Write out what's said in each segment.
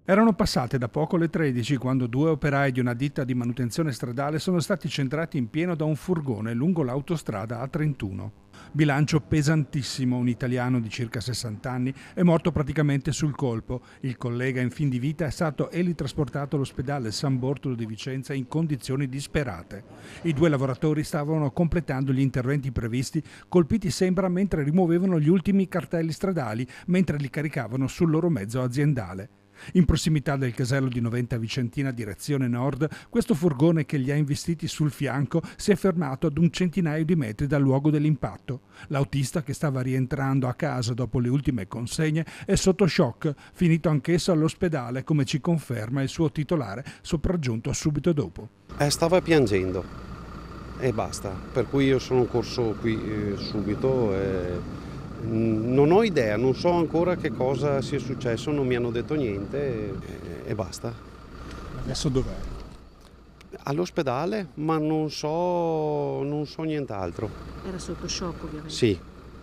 Erano passate da poco le 13 quando due operai di una ditta di manutenzione stradale sono stati centrati in pieno da un furgone lungo l'autostrada A31. Bilancio pesantissimo, un italiano di circa 60 anni è morto praticamente sul colpo. Il collega in fin di vita è stato elitrasportato all'ospedale San Bortolo di Vicenza in condizioni disperate. I due lavoratori stavano completando gli interventi previsti, colpiti sembra mentre rimuovevano gli ultimi cartelli stradali, mentre li caricavano sul loro mezzo aziendale. In prossimità del casello di Noventa Vicentina direzione nord, questo furgone che li ha investiti sul fianco si è fermato ad un centinaio di metri dal luogo dell'impatto. L'autista, che stava rientrando a casa dopo le ultime consegne, è sotto shock, finito anch'esso all'ospedale, come ci conferma il suo titolare, sopraggiunto subito dopo. Stava piangendo e basta, per cui io sono corso qui subito. Non ho idea, non so ancora che cosa sia successo, non mi hanno detto niente e basta. Adesso dov'è? All'ospedale, ma non so nient'altro. Era sotto shock ovviamente.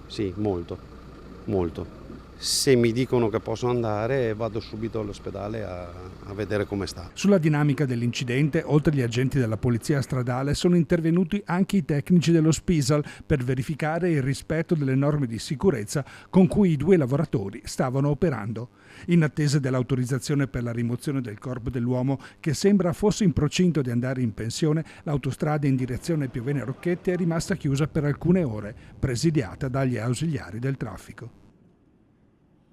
Sì, molto. Se mi dicono che posso andare, vado subito all'ospedale a vedere come sta. Sulla dinamica dell'incidente, oltre agli agenti della polizia stradale, sono intervenuti anche i tecnici dello Spisal per verificare il rispetto delle norme di sicurezza con cui i due lavoratori stavano operando. In attesa dell'autorizzazione per la rimozione del corpo dell'uomo, che sembra fosse in procinto di andare in pensione, l'autostrada in direzione Piovene Rocchetti è rimasta chiusa per alcune ore, presidiata dagli ausiliari del traffico.